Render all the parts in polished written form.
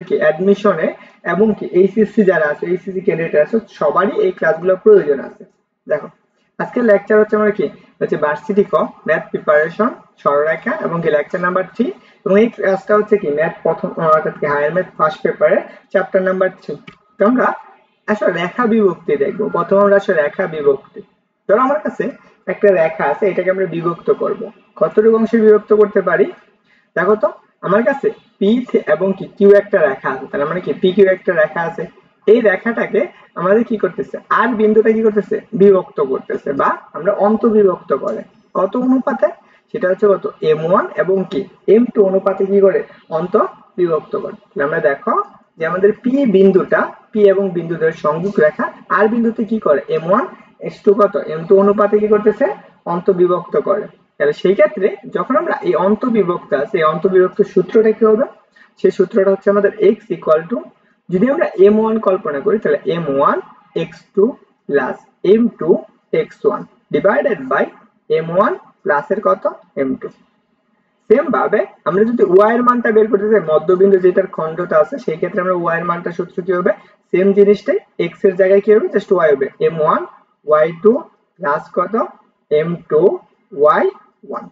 কি অ্যাডমিশনে এবং কি এইচএসসি যারা আছে এইচএসসি ক্যান্ডিডেট আছে সবারই এই ক্লাসগুলো প্রয়োজন আছে। দেখো আজকের লেকচার হচ্ছে আমরা কি হচ্ছে ভার্সিটি ক ম্যাথ প্রিপারেশন সরলরেখা এবং কি লেকচার নাম্বার 3 এবং এই ক্লাসটা হচ্ছে কি ম্যাথ প্রথম অর্থাৎ কি হায়ার ম্যাথ ফার্স্ট পেপারে চ্যাপ্টার নাম্বার 3। তো আমরা আসলে রেখা বিভক্তি দেখবো। প্রথম আমরা আসলে রেখা বিভক্তি। ধরো আমার কাছে একটা রেখা আছে, এটাকে আমরা বিভক্ত করব। কতটুকু অংশে বিভক্ত করতে পারি? দেখো তো আমার কাছে পি এবং কি কিউ একটা রেখা আছে, তার মানে কি পি কিউ একটা রেখা আছে। এই রেখাটাকে আমাদের কি করতেছে আর বিন্দুটা কি করতেছে বিভক্ত করতেছে বা আমরা অন্তবিভক্ত করে কত অনুপাতে, সেটা হচ্ছে কত m1 এবং কি m2 অনুপাতে কি করে অন্ত বিভক্ত করে। আমরা দেখো যে আমাদের পি বিন্দুটা পি এবং বিন্দুদের সংযোগ রেখা আর বিন্দুতে কি করে m1 x2 কত m2 অনুপাতে কি করতেছে অন্ত বিভক্ত করে। তাহলে সেই ক্ষেত্রে যখন আমরা এই অন্তবিভক্ত আছে এই অন্তবিভক্ত সূত্রটা কি হবে? সেই সূত্রটা হচ্ছে আমাদের x ইকুয়াল টু, যদি আমরা m1 কল্পনা করি তাহলে m1 x2 plus m2 x1 divided by m1 plus এর কত m2। সেম ভাবে আমরা যদি y এর মানটা বের করতে চাই মধ্যবিন্দু যেটার খণ্ডটা আছে সেই ক্ষেত্রে আমরা y এর মানটা সূত্র কি হবে সেম জিনিসটাই x এর জায়গায় কি হবে জাস্ট y হবে m1 y2 প্লাস কত m2 y1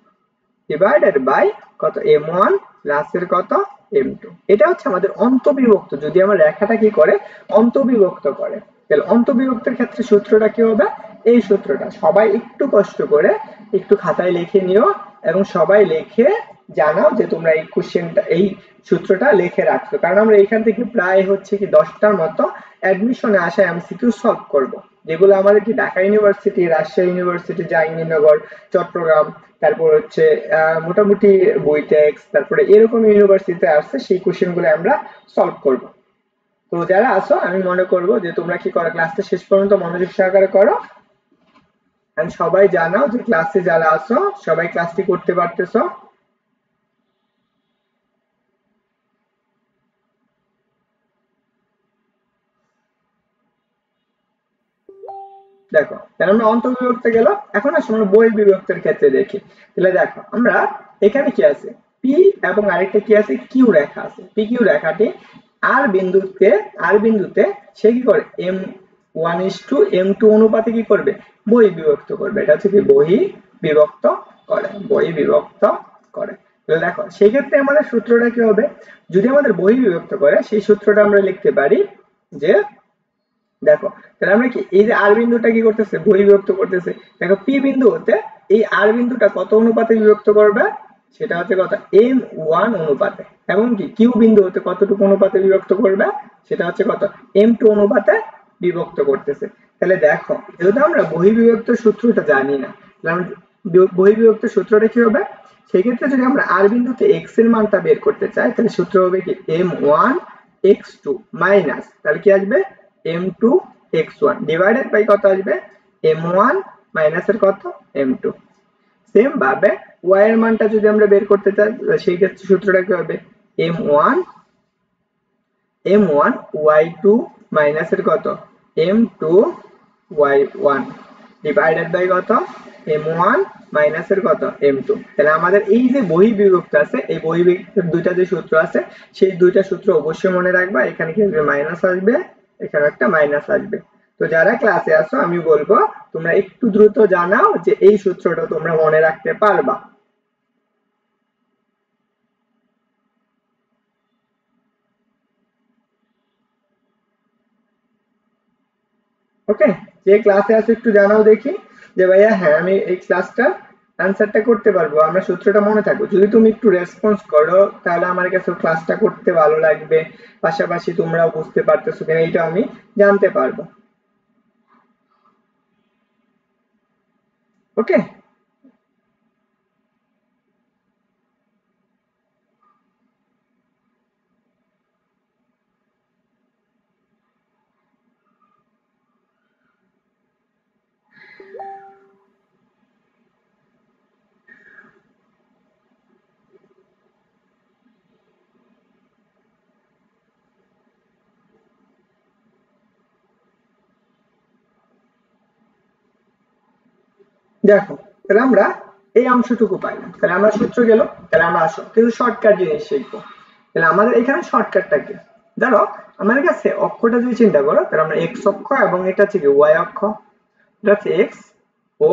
ডিভাইডেড বাই কত m1 প্লাস এর কত m2। এটা হচ্ছে আমাদের অন্তবিভক্ত, যদি আমার রেখাটা কি করে অন্তবিভক্ত করে। তাহলে অন্তবিভক্তের ক্ষেত্রে সূত্রটা কি হবে? এই সূত্রটা সবাই একটু কষ্ট করে একটু খাতায় লিখে নিও এবং সবাই লিখে জানাও যে তোমরা এই কোশ্চেনটা এই সূত্রটা লিখে রাখছো, কারণ আমরা এখান থেকে প্রায় হচ্ছে কি 10টার মতো অ্যাডমিশনে আসা এমসিকিউ সলভ করব, যেগুলো আমাদের কি ঢাকা ইউনিভার্সিটি, রাজশাহী ইউনিভার্সিটি, জাহাঙ্গীরনগর, চট্টগ্রাম, তারপর হচ্ছে মোটামুটি বইটেক্স, তারপরে এরকম ইউনিভার্সিটিতে আসছে সেই কোশ্চেনগুলো আমরা সলভ করব। তো যারা আসো আমি মনে করব যে তোমরা কি করো ক্লাসটা শেষ পর্যন্ত মনোযোগ সহকারে করো এন্ড সবাই জানাও যে ক্লাসে যারা আসো সবাই ক্লাসটি করতে পারতেছো। দেখো তাহলে আমরা অন্তর্বিভক্তে গেল, এখন আসলে আমরা বই বিভক্তের ক্ষেত্রে দেখি। তাহলে দেখো আমরা এখানে কি আছে পি এবং আরেকটা কি আছে কিউ রেখা আছে। পি কিউ রেখাটি আর বিন্দুতে সে কি করে m1:m2 অনুপাতে কি করবে বই বিভক্ত করবে। এটা হচ্ছে কি বহি বিভক্ত করে, বই বিভক্ত করে। তাহলে দেখো সেই ক্ষেত্রে আমাদের সূত্রটা কি হবে? যদি আমাদের বহি বিভক্ত করে সেই সূত্রটা আমরা লিখতে পারি যে দেখো তাহলে আমরা কি এই যে আর বিন্দুটা কি করতেছে বহির্বিভক্ত করতেছে। দেখো পি বিন্দু হতে এই আর বিন্দুটা কত অনুপাতে বিভক্ত করবে? সেটা হচ্ছে কত m1 অনুপাতে। এবং কি কিউ বিন্দু হতে কতটুকু অনুপাতে বিভক্ত করবে? সেটা হচ্ছে কত m2 অনুপাতে বিভক্ত করতেছে। তাহলে দেখো যেহেতু আমরা বহির্বিভক্ত সূত্রটা জানি না, তাহলে আমরা বহির্বিভক্ত সূত্রটা কি হবে? সেই ক্ষেত্রে যদি আমরা আর বিন্দুতে x এর মানটা বের করতে চাই তাহলে সূত্র হবে কি m1 x2 মাইনাস তাহলে কি আসবে m2 x1 ডিভাইডেড বাই কত আসবে m1 মাইনাস এর কত m2। সেম ভাবে y এর মানটা যদি আমরা বের করতে চাই সেই ক্ষেত্রে সূত্রটা কি হবে m1 y2 মাইনাস এর কত m2 y1 ডিভাইডেড বাই কত m1 মাইনাস এর কত m2। তাহলে আমাদের এই যে বহির্বিভক্ত আছে এই বহির্বিভক্তের দুইটা যে সূত্র আছে সেই দুইটা সূত্র অবশ্যই মনে রাখবা। এখানে কি আসবে মাইনাস আসবে, এখানে একটা মাইনাস আসবে। তো যারা ক্লাসে আসো আমি বলবো তোমরা একটু দ্রুত জানাও যে এই সূত্রটা তোমরা মনে রাখতে পারবা। ওকে, যে ক্লাসে আছো একটু জানাও দেখি যে ভাইয়া হ্যাঁ আমি এই ক্লাসটা অ্যানসারটা করতে পারবো, আমরা সূত্রটা মনে থাকবো। যদি তুমি একটু রেসপন্স করো তাহলে আমার কাছে ক্লাসটা করতে ভালো লাগবে, পাশাপাশি তোমরাও বুঝতে পারতেছো কিনা এটা আমি জানতে পারবো। ওকে, দেখো তাহলে আমরা এই অংশটুকু পাইলাম, তাহলে আমরা সূত্র গেল। তাহলে আমরা আসো কিছু শর্টকাট জিনিস শিখবো। তাহলে আমাদের এখানে শর্টকাটটা কি? ধরো আমার কাছে অক্ষটা যদি চিন্তা করো তাহলে আমরা x অক্ষ এবং এটা হচ্ছে কি y অক্ষ, এটা হচ্ছে x ও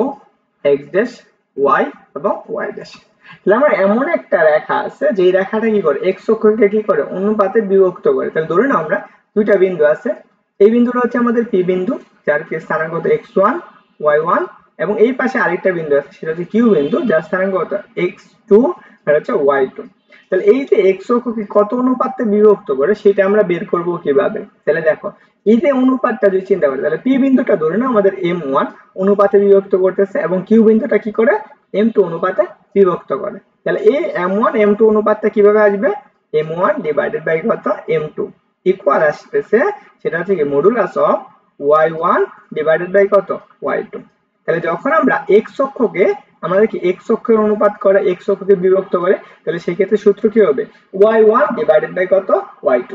x ড্যাশ y এবং y ড্যাশ। তাহলে আমার এমন একটা রেখা আছে যে রেখাটা কি করে x অক্ষকে কি করে অনুপাতে বিভক্ত করে। তাহলে ধরে নাও আমরা দুইটা বিন্দু আছে, এই বিন্দুটা হচ্ছে আমাদের p বিন্দু যার কি স্থানাঙ্ক কত x1 y1 এবং এই পাশে আরেকটা বিন্দু আছে সেটা হচ্ছে q বিন্দু যার স্থানাঙ্ক কত x2 আর হচ্ছে y2। তাহলে এই যে x অক্ষকে কত অনুপাতে বিভক্ত করে সেটা আমরা বের করব কিভাবে। তাহলে দেখো এই যে অনুপাতটা যদি চিন্তা করি তাহলে p বিন্দুটা ধরে নাও আমাদের m1 অনুপাতে বিভক্ত করতেছে এবং q বিন্দুটা কি করে m2 অনুপাতে বিভক্ত করে। তাহলে এই m1 m2 অনুপাতটা কিভাবে আসবে, m1 ডিভাইডেড বাই কত m2 ইকুয়াল আসতেছে সেটা হচ্ছে কি modulus of y1 divided by কত y2। তাহলে যখন আমরা x অক্ষকে আমাদের কি x অক্ষের অনুপাত করে x অক্ষকে বিভক্ত করে তাহলে সেই ক্ষেত্রে সূত্র কি হবে y1 ডিভাইডেড বাই কত y2।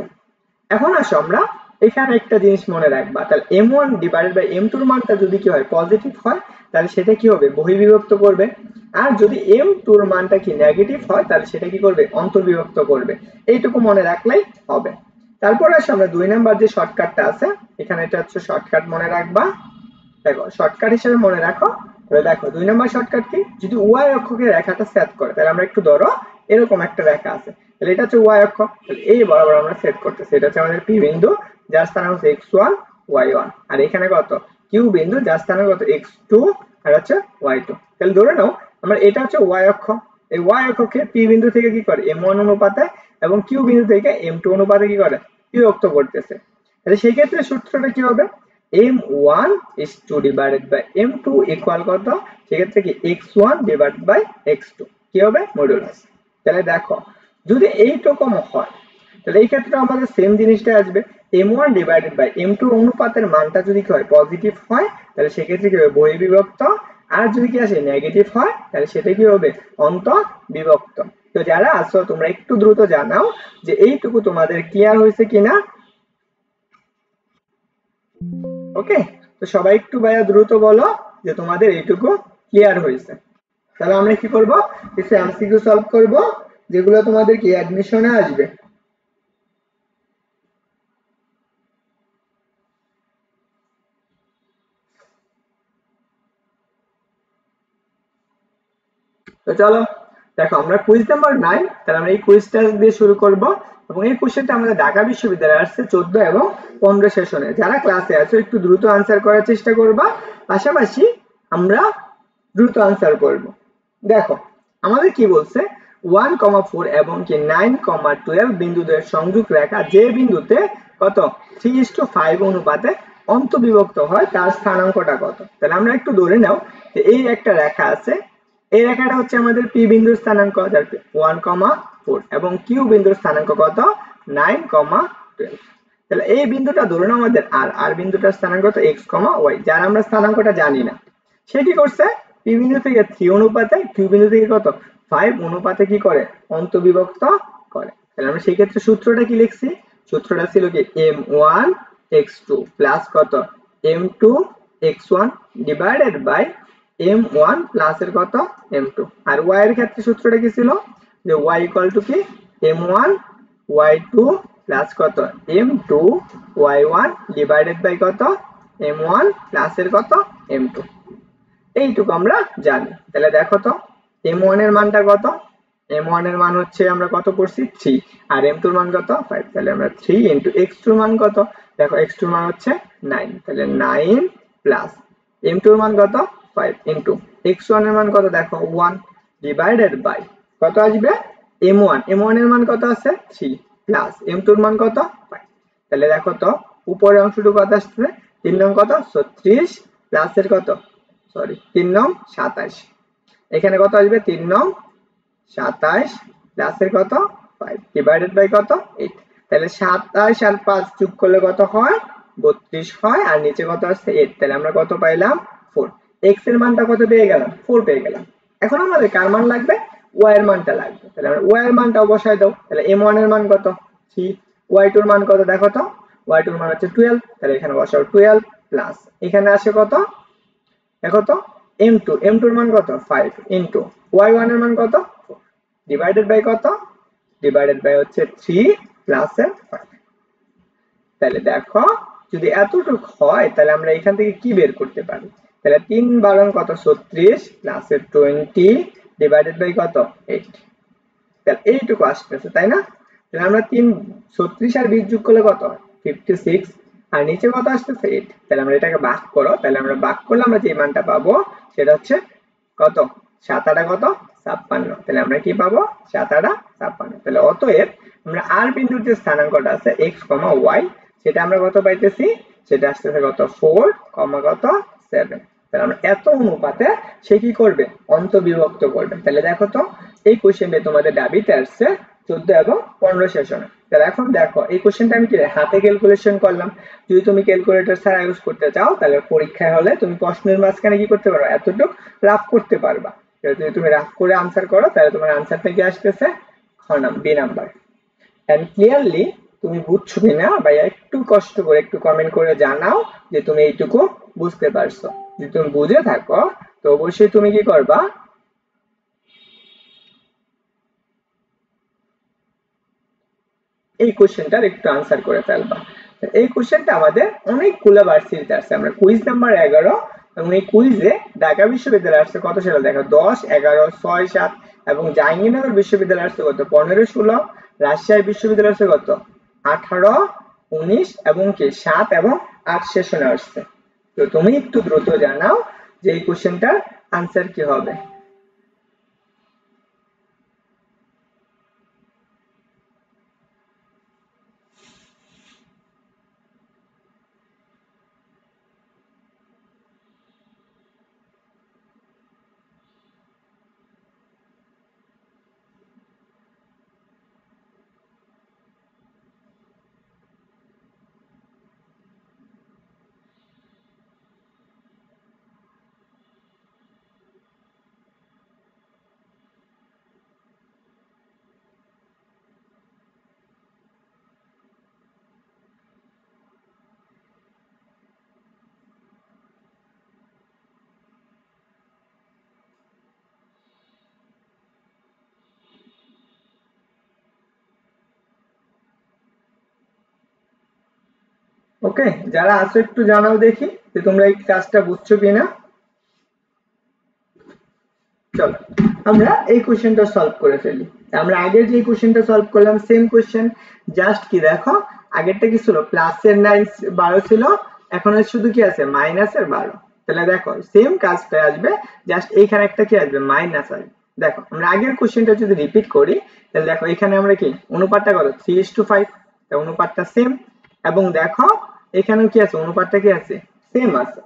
এখন আসো আমরা এখানে একটা জিনিস মনে রাখবা, তাহলে m1 ডিভাইডেড বাই m2 এর মানটা যদি কি হয় পজিটিভ হয় তাহলে সেটা কি হবে বহির্বিভক্ত করবে, আর যদি m2 এর মানটা কি নেগেটিভ হয় তাহলে সেটা কি করবে অন্তর্বিভক্ত করবে। এইটুকু মনে রাখলেই হবে। তারপর আসো আমরা 2 নাম্বার যে শর্টকাটটা আছে এখানে এটা হচ্ছে শর্টকাট মনে রাখবা। দেখো শর্টকাট হিসেবে মনে রাখো, তাহলে দেখো 2 নাম্বার শর্টকাট কি, যদি y অক্ষকে রেখাটা সেট করে তাহলে আমরা একটু ধরো এরকম একটা রেখা আছে, তাহলে এটা হচ্ছে y অক্ষ, তাহলে এই বরাবর আমরা সেট করতেছি, এটা হচ্ছে আমাদের p বিন্দু যার স্থানাঙ্ক হচ্ছে x1 y1 আর এখানে কত q বিন্দু যার স্থানাঙ্ক কত x2 আর হচ্ছে y2। তাহলে ধরে নাও আমরা এটা হচ্ছে y অক্ষ, এই y অক্ষকে p বিন্দু থেকে কি করে m1 অনুপাতে এবং q বিন্দু থেকে m2 অনুপাতে কি করে বিভক্ত করতেছে। তাহলে সেই ক্ষেত্রে সূত্রটা কি হবে m1 is 2 divided by m2 equal কত, সেক্ষেত্রে কি x1 divided by x2 কি হবে মডুলাস। তাহলে দেখো যদি এইরকম হয় তাহলে এই ক্ষেত্রে আমাদের সেম জিনিসটা আসবে m1 divided by m2 অনুপাতের মানটা যদি কি হয় পজিটিভ হয় তাহলে সেক্ষেত্রে কি হবে বহির্বিভক্ত, আর যদি কি আসে নেগেটিভ হয় তাহলে সেটা কি হবে অন্তর্বিভক্ত। তো যারা আছো তোমরা একটু দ্রুত জানাও যে এইটুকু তোমাদের ক্লিয়ার হয়েছে কিনা। ওকে, তো সবাই একটু ভাইয়া দ্রুত বলো যে তোমাদের এইটুকু ক্লিয়ার হয়েছে। তাহলে আমরা কি করব কিছু এমসিকিউ সলভ করব যেগুলো তোমাদের কি অ্যাডমিশনে আসবে। তো চলো দেখো আমরা কুইজ নাম্বার 9, তাহলে আমরা এই কুইজটা দিয়ে শুরু করব এবং এই কোশ্চেনটা আমাদের ঢাকা বিশ্ববিদ্যালয়ে আসছে 14 এবং 15 সেশনে। যারা ক্লাসে আছো একটু দ্রুত আনসার করার চেষ্টা করবা, পাশাপাশি আমরা দ্রুত আনসার করব। দেখো আমাদের কি বলছে 1,4 এবং কি 9,12 বিন্দুদের সংযোগ রেখা যে বিন্দুতে কত 3:5 অনুপাতে অন্তর্বিভক্ত হয় তার স্থানাঙ্কটা কত। তাহলে আমরা একটু ধরে নাও যে এই একটা রেখা আছে, এই রেখাটা হচ্ছে আমাদের p বিন্দুর স্থানাঙ্ক 1,4 এবং q বিন্দুর স্থানাঙ্ক কত 9,12। তাহলে এই বিন্দুটা ধরে নাও আমাদের r বিন্দুটার স্থানাঙ্ক কত x, y, যার আমরা স্থানাঙ্কটা জানি না। সে কি করছে p বিন্দু থেকে 3 অনুপাতে q বিন্দু থেকে কত 5 অনুপাতে কি করে অন্তর্বিভক্ত করে। তাহলে আমরা সেই ক্ষেত্রে সূত্রটা কি লিখছি, সূত্রটা ছিল কি m1 x2 প্লাস কত m2 x1 divided by m1 plus এর কত m2, আর y এর ক্ষেত্রে সূত্রটা কি ছিল যে y ইকুয়াল টু কি m1 y2 প্লাস কত m2 y1 ডিভাইডেড বাই কত m1 প্লাস এর কত m2। এইটুকু আমরা জানি। তাহলে দেখো তো m1 এর মানটা কত, m1 এর মান হচ্ছে আমরা কত করছি 3 আর m2 এর মান কত 5, তাহলে আমরা 3 x2 এর মান কত, দেখো x2 এর মান হচ্ছে 9, তাহলে 9 প্লাস m2 এর মান কত 5 ইনটু x1 এর মান কত দেখো 1 ডিভাইডেড বাই কত আসবে m1 এর মান কত আছে 3 প্লাস m2 এর মান কত 5। তাহলে দেখো তো উপরের অংশটুকু কত আসছে 3 নং কত 36 প্লাস এর কত 3 নং 27, এখানে কত আসবে 3 নং 27 প্লাস এর কত 5 ডিভাইডেড বাই কত 8। তাহলে 27 আর 5 যোগ করলে কত হয় 32 হয়, আর নিচে কত আসছে 8, তাহলে আমরা কত পাইলাম 4। x এর মানটা কত পেয়ে গেলাম 4 পেয়ে গেলাম। এখন আমাদের কার মান লাগবে y এর মানটা লাগবে, তাহলে আমরা y এর মানটা বসাই দাও। তাহলে m1 এর মান কত 3, y2 এর মান কত দেখো তো y2 এর মান হচ্ছে 12, তাহলে এখানে বসাও 12 প্লাস এখানে আসে কত দেখো তো m2 এর মান কত 5 ইনটু y1 এর মান কত 4 ডিভাইডেড বাই কত ডিভাইডেড বাই হচ্ছে 3 প্লাস 5। তাহলে দেখো যদি এতটুক হয় তাহলে আমরা এখান থেকে কি বের করতে পারি, তাহলে 3 × কত 36 প্লাস 20 ডিভাইডেড বাই কত 8, তাহলে এইটুকু আসতেছে তাই না। তাহলে আমরা 36 আর 20 যোগ করলে কত 56 আর নিচে কত আসতেছে 8, তাহলে আমরা এটাকে ভাগ করো, তাহলে আমরা ভাগ করলে আমরা যে মানটা পাবো সেটা হচ্ছে কত 7 কত 56, তাহলে আমরা কি পাবো 7 56, তাহলে অতএব আমরা আর বিন্দুর যে স্থানাঙ্কটা আছে x, y সেটা আমরা কত পাইতেছি, সেটা আসতেছে কত 4, কত 7, তাহলে আমরা এত অনুপাতে সে কি করবে অন্তবিভক্ত করবে। তাহলে দেখো তো এই কোশ্চেনটা তোমাদের দাবিতে আসছে 14 এবং 15 সেশনে। তাহলে এখন দেখো এই কোশ্চেনটা আমি কি হাতে ক্যালকুলেশন করলাম, যদি তুমি ক্যালকুলেটর ছাড়া ইউজ করতে চাও তাহলে পরীক্ষায় হলে তুমি প্রশ্নের মাঝখানে কি করতে পারো এতটুকু রাফ করতে পারবা, যদি তুমি রাফ করে আনসার করো তাহলে তোমার আনসারটা কি আসতেছে বি নাম্বার। এন্ড ক্লিয়ারলি তুমি বুঝছো কিনা ভাইয়া একটু কষ্ট করে একটু কমেন্ট করে জানাও যে তুমি এইটুকু বুঝতে পারছো। যদি তুমি বুঝে থাকো তো অবশ্যই তুমি কি করবা এই কোশ্চেনটার একটু আনসার করে ফেলবা। এই কোশ্চেনটা আমাদের অনেকগুলো ভার্সিটিতে আসছে, আমরা কুইজ নাম্বার 11 এবং এই কুইজে ঢাকা বিশ্ববিদ্যালয়ে আসছে কত সালে দেখো 10 11 6 7 এবং জাহাঙ্গীরনগর বিশ্ববিদ্যালয়ে আসছে কত 15 16, রাজশাহী বিশ্ববিদ্যালয়ে আসছে কত 18 19 এবং কি 7 এবং 8 সেশনে আসছে। তো তুমি একটু দ্রুত জানাও যে এই কোশ্চেনটার আনসার কি হবে। ওকে, যারা আছো একটু জানাও দেখি যে তোমরা এই কাজটা বুঝছো কিনা। চলো আমরা এই কোশ্চেনটা সলভ করে ফেলি। আমরা আগের যে কোশ্চেনটা সলভ করলাম সেম কোশ্চেন, জাস্ট কি দেখো আগেরটা কি ছিল প্লাসের 12 ছিল, এখন শুধু কি আছে মাইনাসের 12, তাহলে দেখো সেম কাজটা আসবে, জাস্ট এইখানে একটা কি আসবে মাইনাস আসবে। দেখো আমরা আগের কোশ্চেনটা যদি রিপিট করি তাহলে দেখো এখানে আমরা কি অনুপাতটা কত 3:5, তাই অনুপাতটা সেম, এবং দেখো এখানেও কি আছে অনুপাতটা কি আছে সেম আছে,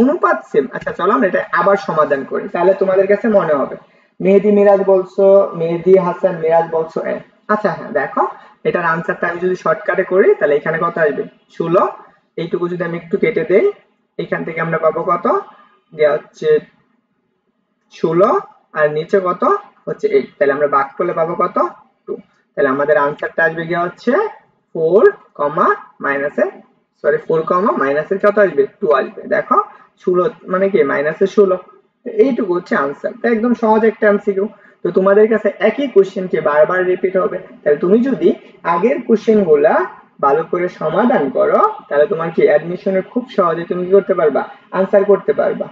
অনুপাত সেম। আচ্ছা চলো আমরা এটা আবার সমাধান করি তাহলে তোমাদের কাছে মনে হবে। মেহেদী মিরাজ বলছো, মেহেদী হাসান মিরাজ বলছো আচ্ছা হ্যাঁ দেখো এটার আনসারটা আমি যদি শর্টকাটে করি তাহলে এখানে কত আসবে 16, এইটুকু যদি আমি একটু কেটে দেই এখান থেকে আমরা পাবো কত দেয়া হচ্ছে 16 আর নিচে কত হচ্ছে 8, তাহলে আমরা ভাগ করলে পাবো কত 2, তাহলে আমাদের আনসারটা আসবে গিয়ে হচ্ছে 4 মাইনাসের সরি 4 মাইনাসের কত আসবে 2 আসবে। দেখো 16 মানে কি মাইনাসের 16, এইটুকু হচ্ছে আনসার, একদম সহজ একটা এমসিকিউ। তো তোমাদের কাছে একই কোশ্চেন কি বারবার রিপিট হবে, তাহলে তুমি যদি আগের কোশ্চেন গুলা ভালো করে সমাধান করো তাহলে তোমার কি অ্যাডমিশনে খুব সহজে তুমি কি করতে পারবা আনসার করতে পারবা।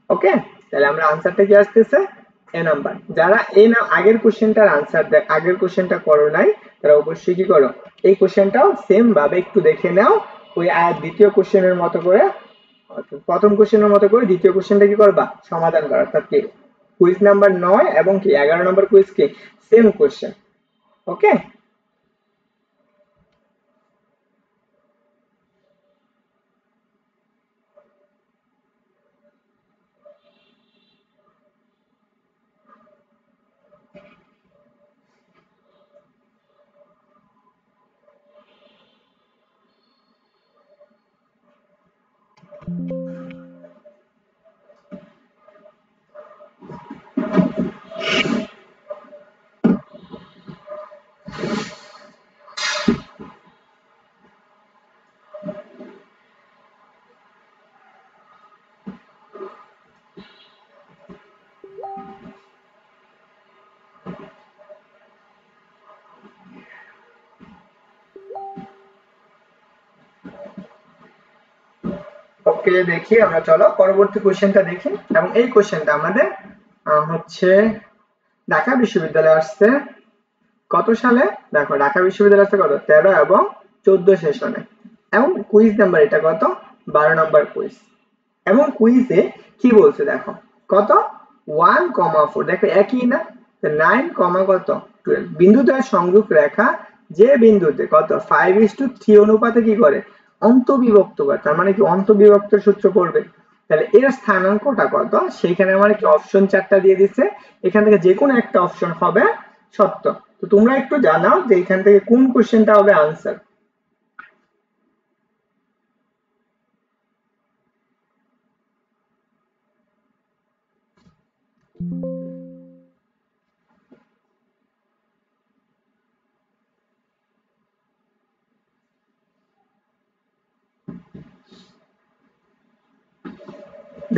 ওকে, তাহলে আমরা আনসারটা কি আসতেছে এ নাম্বার। যারা এই না আগের কোশ্চেনটার আনসার আগের কোশ্চেনটা করো নাই তারা অবশ্যই কি করো এই কোশ্চেনটাও সেম ভাবে একটু দেখে নাও, ওই দ্বিতীয় কোশ্চেনের মতো করে প্রথম কোশ্চেনের মতো করে দ্বিতীয় কোশ্চেনটা কি করবা সমাধান করা, অর্থাৎ কি কুইজ নাম্বার 9 এবং কি 11 নম্বর কুইজ কি সেম কোশ্চেন। ওকে, ওকে, দেখি আমরা, চলো পরবর্তী কোশ্চেনটা দেখি। এবং এই কোশ্চেনটা আমাদের হচ্ছে ঢাকা বিশ্ববিদ্যালয়ে আসছে কত সালে? দেখো ঢাকা বিশ্ববিদ্যালয় আসছে কত 13 এবং 14 সেশনে, এবং কুইজ নাম্বার এটা কত 12 নম্বর কুইজ। এবং কুইজে কি বলছে দেখো কত 1,4, দেখো একই না, 9, কত 12 বিন্দুদ্বয়ের সংযোগ রেখা যে বিন্দুতে কত 5:3 অনুপাতে কি করে অন্তবিভক্ত করে, তার মানে কি অন্তবিভক্তের সূত্র পড়বে। তাহলে এর স্থানাঙ্কটা কত, সেইখানে আমার কি অপশন 4টা দিয়ে দিচ্ছে, এখান থেকে যে কোনো একটা অপশন হবে সত্য। তো তোমরা একটু জানাও যে এখান থেকে কোন কোশ্চেনটা হবে আনসার।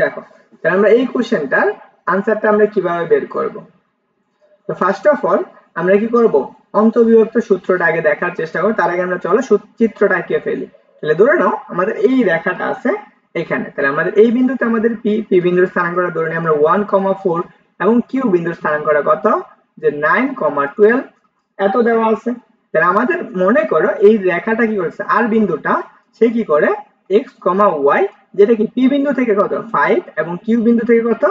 দেখো তাহলে আমরা এই কোশ্চেনটার আনসারটা আমরা কিভাবে বের করব। তো ফার্স্ট অফ অল আমরা কি করব, অন্তবিভক্ত সূত্রটা আগে দেখার চেষ্টা করব। তার আগে আমরা চলো চিত্রটা এঁকে ফেলি। তাহলে ধরে নাও আমাদের এই রেখাটা আছে এখানে, তাহলে আমাদের এই বিন্দুতে আমাদের পি বিন্দুর স্থানাঙ্কটা ধরে নিই আমরা 1,4 এবং কিউ বিন্দুর স্থানাঙ্কটা কত যে 9,12 এত দেওয়া আছে। তাহলে আমাদের মনে করো এই রেখাটা কি করছে, আর বিন্দুটা সে কি করে x, y, যেটা কি পি বিন্দু থেকে কত 5 এবং কিউ বিন্দু থেকে কত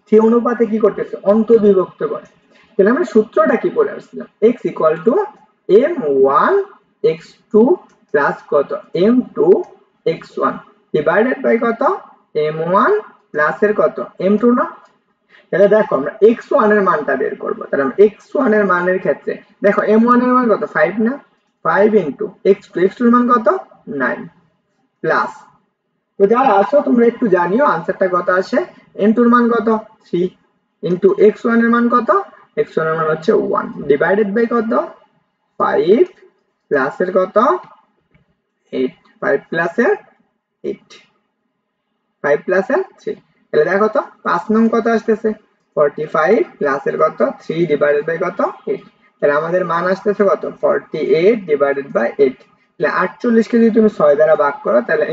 3 অনুপাতে কি করতেছে অন্তবিভক্ত করে। তাহলে আমরা সূত্রটা কি পড়ে আসছিলাম, x = m1 x2 প্লাস কত m2 x1 ডিভাইডেড বাই কত m1 প্লাস এর কত m2 না। তাহলে দেখো আমরা x1 এর মানটা বের করব। তাহলে আমরা x1 এর মানের ক্ষেত্রে দেখো m1 এর মান কত 5 না, 5 * x2, x2 এর মান কত 9 প্লাস, তো যারা আসো তোমরা একটু জানিও আনসারটা কত আসে। m2 এর মান কত 3 ইনটু x1 এর মান কত, x1 এর মান হচ্ছে 1 ডিভাইডেড বাই কত 5 প্লাস এর কত 8, 5 প্লাস এর 8, 5 প্লাস এর 3। তাহলে দেখো তো 5 নং কত আসতেছে 45 প্লাস এর কত 3 ডিভাইডেড বাই কত 8। তাহলে আমাদের মান আসতেছে কত 48 ডিভাইডেড বাই 8। তাহলে 48 কে যদি তুমি 6 দ্বারা ভাগ করো, তাহলে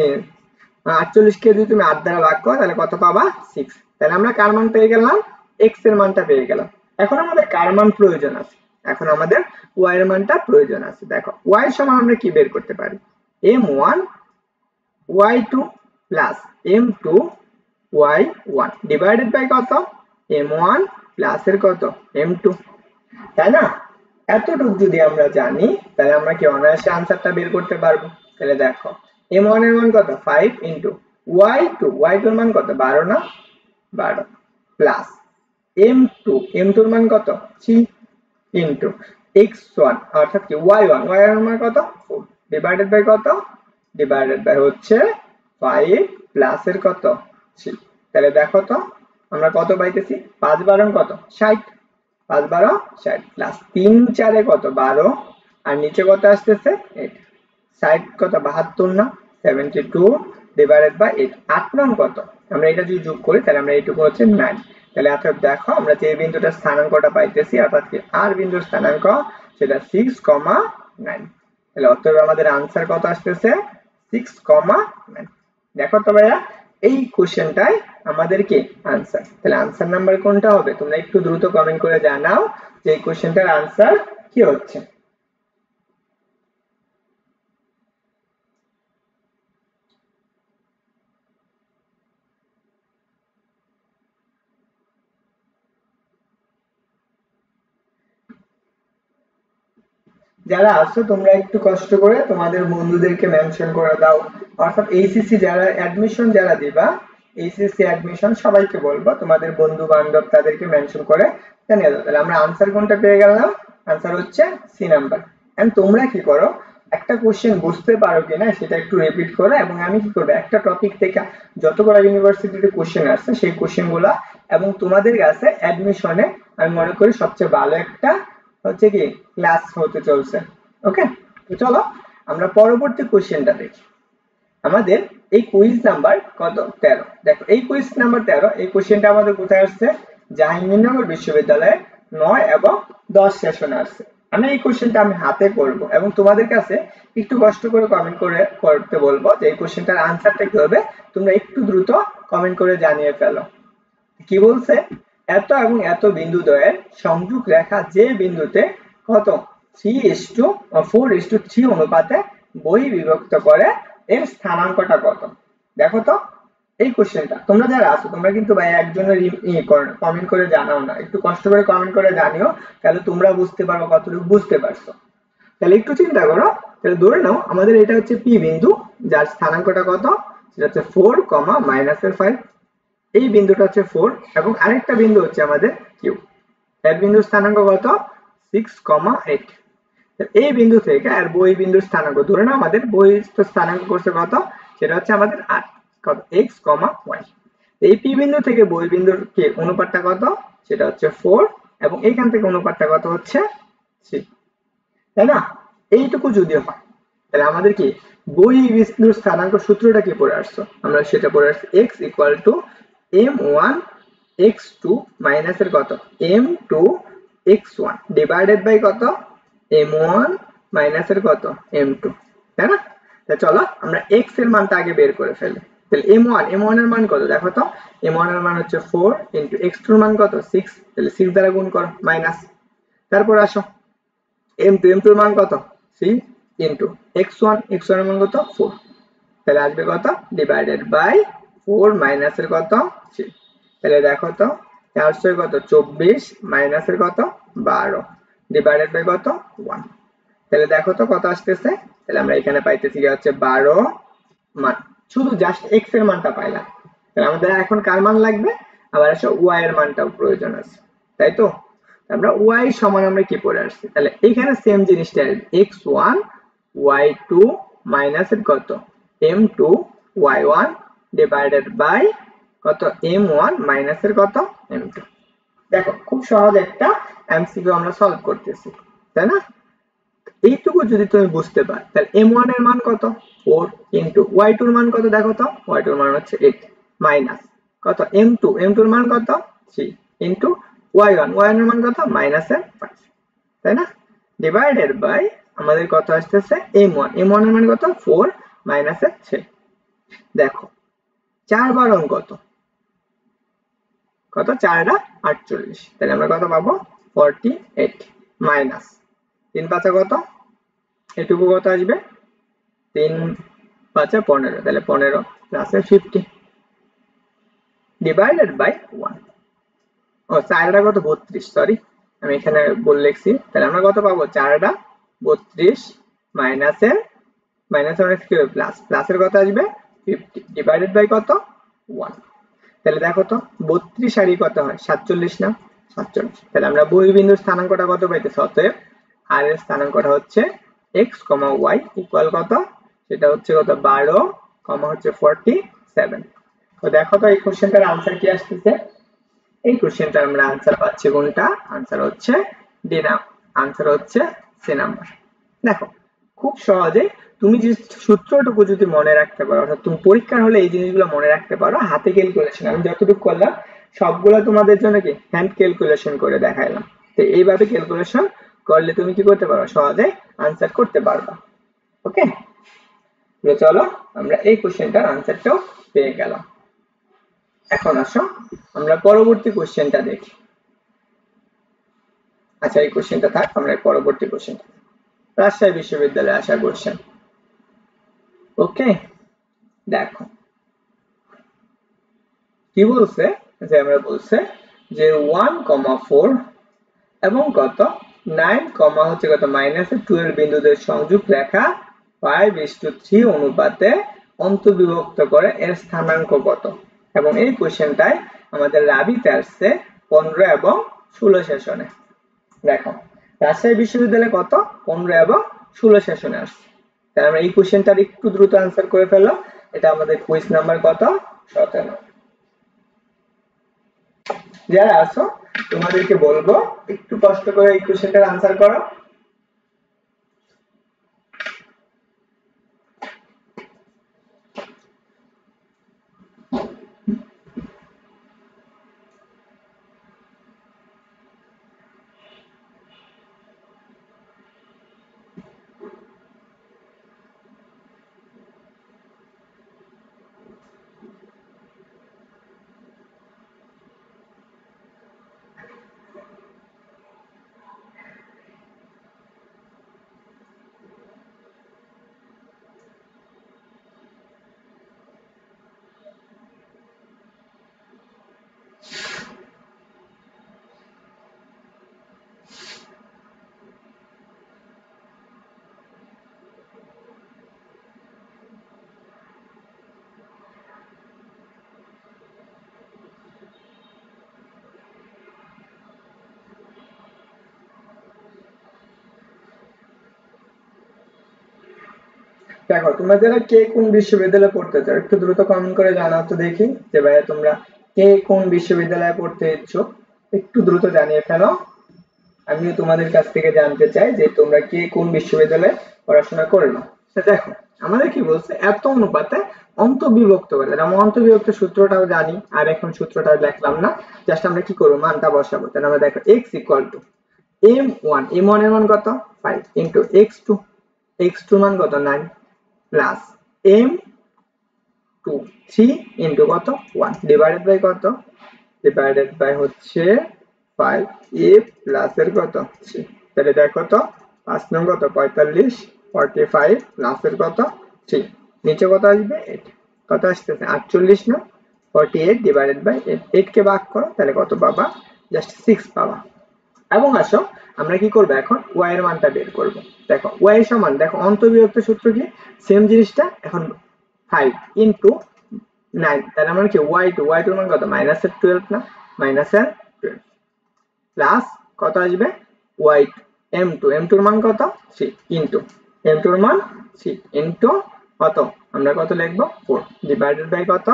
48 কে যদি তুমি 8 দ্বারা ভাগ করো তাহলে কত পাবা 6। তাহলে আমরা কার মান পেয়ে গেলাম, x এর মানটা পেয়ে গেলাম। এখন আমাদের কার মান প্রয়োজন আছে, এখন আমাদের y এর মানটা প্রয়োজন আছে। দেখো y সমান আমরা কি বের করতে পারি, m1 y2 plus m2 y1 divided by কত m1 প্লাস এর কত m2, তাই না? এতটুকু যদি আমরা জানি তাহলে আমরা কি অনায়াসে আনসারটা বের করতে পারবো। তাহলে দেখো m1 এর মান কত 5 ইনটু y2 এর মান কত 12 না, 12 প্লাস m2 এর মান কত 3 ইনটু x1 অর্থাৎ কি y1 এর মান কত 4 ডিভাইডেড বাই কত, ডিভাইডেড বাই হচ্ছে 5 প্লাস এর কত 3। তাহলে দেখো তো আমরা কত পাইতেছি 5 12 কত 60, 5 12 60 প্লাস 3 4 কত 12 আর নিচে কত আসতেছে 8, 60 কত 72 না 72 ডিভাইডেড বাই 8। 8 নং কত, আমরা এটা যদি যোগ করি তাহলে আমরা এইটুকু হচ্ছে 9। তাহলে অর্থাৎ দেখো আমরা যে বিন্দুটার স্থানাঙ্কটা পাইতেছি অর্থাৎ কি আর বিন্দুর স্থানাঙ্ক সেটা 6,9। তাহলে অতএব আমাদের আনসার কত আসতেছে 6,9। দেখো তো ভাইয়া এই কোশ্চেনটাই আমাদের কি আনসার। তাহলে আনসার নাম্বার কোনটা হবে তোমরা একটু দ্রুত কমেন্ট করে জানাও যে এই কোশ্চেনটার আনসার কি হচ্ছে। যারা আছো তোমরা একটু কষ্ট করে তোমাদের বন্ধুদেরকে মেনশন করে দাও, অর্থাৎ এইচএসসি যারা অ্যাডমিশন যারা দিবা এইচএসসি অ্যাডমিশন সবাইকে বলবো তোমাদের বন্ধু বান্ধব তাদেরকে মেনশন করে জানিয়ে দাও। তাহলে আমরা আনসার কোনটা পেয়ে গেলাম, আনসার হচ্ছে সি নাম্বার। এন্ড তোমরা কি করো একটা কোশ্চেন বুঝতে পারো কিনা সেটা একটু রিপিট করো, এবং আমি কি করব একটা টপিক থেকে যতগুলো ইউনিভার্সিটিতে কোশ্চেন আসছে সেই কোশ্চেনগুলো এবং তোমাদের কাছে অ্যাডমিশনে আমি মনে করি সবচেয়ে ভালো একটা হচ্ছে কি ক্লাস হতে চলছে। ওকে, তো চলো আমরা পরবর্তী কোশ্চেনটা দেখি। আমাদের এই কুইজ নাম্বার কত 13। দেখো এই কুইজ নাম্বার 13 এই কোশ্চেনটা আমাদের কোথায় আসছে জাহাঙ্গীরনগর বিশ্ববিদ্যালয়ে 9 এবং 10 সেশনে আসছে। আমি এই কোশ্চেনটা আমি হাতে করব এবং তোমাদের কাছে একটু কষ্ট করে কমেন্ট করে করতে বলবো যে এই কোশ্চেনটার আনসারটা কি হবে, তোমরা একটু দ্রুত কমেন্ট করে জানিয়ে ফেলো। কি বলছে, এত এবং এত বিন্দুদ্বয়ের সংযোগ রেখা যে বিন্দুতে কত 3:4:3 অনুপাতে বহির্বিভক্ত করে এর স্থানাঙ্কটা কত। দেখো তো এই কোশ্চেনটা তোমরা যারা আছো তোমরা কিন্তু ভাই একজনের কমেন্ট করে জানাও না, একটু কষ্ট করে কমেন্ট করে জানিও, তাহলে তোমরা বুঝতে পারো কতটুকু বুঝতে পারছো। তাহলে একটু চিন্তা করো, তাহলে ধরে নাও আমাদের এটা হচ্ছে পি বিন্দু, যার স্থানাঙ্কটা কত, সেটা হচ্ছে 4, -5। এই বিন্দুটা হচ্ছে 4 এবং আরেকটা বিন্দু হচ্ছে আমাদের কিউ, এর বিন্দুর স্থানাঙ্ক কত 6,8। এই বিন্দু থেকে আর বহি বিন্দুর স্থানাঙ্ক ধরে নাও আমাদের বহি স্থানাঙ্ক করছে কত, সেটা হচ্ছে আমাদের 8, কত x, y। এই পি বিন্দু থেকে বহি বিন্দুর কি অনুপাতটা কত, সেটা হচ্ছে 4 এবং এইখান থেকে অনুপাতটা কত হচ্ছে 3, তাই না? এইটুকু যদি হয় তাহলে আমাদের কি বহি বিন্দুর স্থানাঙ্ক সূত্রটা কি পড়ে আসছো, আমরা সেটা পড়ে আসছি x = m1 x2 মাইনাস এর কত m2 x1 ডিভাইডেড বাই কত m1 মাইনাস এর কত m2, তাই না? তাহলে চলো আমরা x এর মানটা আগে বের করে ফেলি। তাহলে m1 এর মান কত দেখো তো, m1 এর মান হচ্ছে 4 ইনটু x2 এর মান কত 6, তাহলে 6 দ্বারা গুণ করো মাইনাস। তারপর আসো m2 এর মান কত 3 ইনটু x1 এর মান কত 4, তাহলে আসবে কত ডিভাইডেড বাই 4 মাইনাস এর কত 3, তাহলে দেখো তো 400 এর কত 24 মাইনাস এর কত 12 ডিভাইডেড বাই কত 1, তাহলে দেখো তো কত আসতেছে, তাহলে আমরা এখানে পাইতেছি হচ্ছে 12 মান, শুধু জাস্ট x এর মানটা পাইলাম। তাহলে আমাদের এখন কার মান লাগবে, আবার আসো y এর মানটাও প্রয়োজন আছে, তাই তো? আমরা y সমান আমরা কি পড়ে আসছি, তাহলে এখানে সেম জিনিসটা x1 y2 মাইনাস এর কত m2 y1 ডিভাইডেড বাই কত m1 মাইনাস এর কত m2। দেখো খুব সহজ একটা এমসিকিউ আমরা সলভ করতেছি, তাই না? এইটুকু যদি তুমি বুঝতে পারো তাহলে m1 এর মান কত 4 ইনটু y2 এর মান কত দেখো তো, y2 এর মান হচ্ছে 8 মাইনাস কত m2 এর মান কত 3 ইনটু y1 এর মান কত -5, তাই না? ডিভাইডেড বাই আমাদের কত আসতেছে m1 এর মান কত 4 মাইনাস 3। দেখো 4 বার অঙ্ক কত, কত 4 টা 48, তাহলে আমরা কত পাবো 48 মাইনাস 3 পাঁচা কত, এটুকু কত আসবে 3 পাঁচা 15, তাহলে 15 প্লাস 50 ডিভাইডেড বাই 1। ও 4 টা কত 32, সরি আমি এখানে বলে লিখছি, তাহলে আমরা কত পাবো 4 টা 32 মাইনাসের অনেক কি হবে প্লাস, প্লাসের কত আসবে 50 ডিভাইডেড বাই কত 1। তাহলে দেখো তো 32 আর কত হয় 47 না 47, তাহলে আমরা বহির্বিন্দুর স্থানাঙ্কটা কত পাইতেছি, অতএব আর এর স্থানাঙ্কটা হচ্ছে x, y ইকুয়াল কত, সেটা হচ্ছে কত 12, হচ্ছে 47। তো দেখো তো এই কোশ্চেনটার আনসার কি আসতেছে, এই কোশ্চেনটার আমরা আনসার পাচ্ছি কোনটা, আনসার হচ্ছে ডি নাম্বার, আনসার হচ্ছে সি নাম্বার। দেখো খুব সহজে তুমি যে সূত্রটুকু যদি মনে রাখতে পারো, অর্থাৎ তুমি পরীক্ষার হলে এই জিনিসগুলো মনে রাখতে পারো, হাতে ক্যালকুলেশন আমি যতটুকু করলাম সবগুলো তোমাদের জন্য কি হ্যান্ড ক্যালকুলেশন করে দেখাইলাম। তো এইভাবে ক্যালকুলেশন করলে তুমি কি করতে পারো, সহজে আনসার করতে পারবা। ওকে, তো চলো আমরা এই কোশ্চেনটার আনসারটাও পেয়ে গেলাম। এখন আসো আমরা পরবর্তী কোশ্চেনটা দেখি। আচ্ছা এই কোশ্চেনটা থাক, আমরা পরবর্তী কোশ্চেনটা, রাজশাহী বিশ্ববিদ্যালয়ে আসা কোশ্চেন। ওকে দেখো কি বলছে, যে আমরা বলছে যে 1,4 এবং কত 9, হচ্ছে কত -12 বিন্দুদের সংযোগ রেখা 5:3 অনুপাতে অন্তর্বিভক্ত করে এর স্থানাঙ্ক কত। এবং এই কোশ্চেনটায় আমাদের রাবিতে আসছে 15 এবং 16 সেশনে। দেখো রাজশাহী বিশ্ববিদ্যালয়ে কত 15 এবং 16 সেশনে আসছে, তাহলে আমরা এই কোশ্চেনটার একটু দ্রুত আনসার করে ফেলো। এটা আমাদের কুইজ নাম্বার কত 17। যারা আছো তোমাদেরকে বলবো একটু কষ্ট করে এই কোশ্চেনটার আনসার করো। দেখো তোমরা যারা কে কোন বিশ্ববিদ্যালয়ে পড়তে চাও একটু দ্রুত কমেন্ট করে জানাও তো দেখি যে ভাইয়া তোমরা কে কোন বিশ্ববিদ্যালয়ে পড়তে ইচ্ছুক, একটু দ্রুত জানিয়ে ফেলো। আমিও তোমাদের কাছ থেকে জানতে চাই যে তোমরা কে কোন বিশ্ববিদ্যালয়ে পড়াশোনা করলো। তো দেখো আমাদের কি বলছে, এত অনুপাতে অন্তর্বিভক্ত করে, আমরা অন্তর্বিভক্ত সূত্রটাও জানি, আর এখন সূত্রটা লিখলাম না, জাস্ট আমরা কি করবো মানটা বসাবো। তাহলে আমরা দেখো x equal to m1, m1 এর মান কত 5 ইনটু x2, x2 মান কত 9 প্লাস m2 3 ইনটু কত 1 ডিভাইডেড বাই কত, ডিভাইডেড বাই হচ্ছে 5 a প্লাস এর কত 3। তাহলে দেখো তো 5 নং কত 45, 45 প্লাস এর কত 3, নিচে কত আসবে 8, কত আসতেছে 48 না, 48 ডিভাইডেড বাই 8, 8 কে ভাগ করো তাহলে কত পাবা, জাস্ট 6 পাবা। এবং আসো আমরা কি করব এখন y এর মানটা বের করব। দেখো y সমান, দেখো অন্তর্বিভক্ত সূত্র কি সেম জিনিসটা, এখন 5 ইনটু 9, তাহলে আমরা কি y2, y2 এর মান কত -12 না, -12 প্লাস কত আসবে y2 m2, m2 এর মান কত 3 ইনটু m2 এর মান 3 ইনটু কত, আমরা কত লিখব 4 ডিভাইডেড বাই কত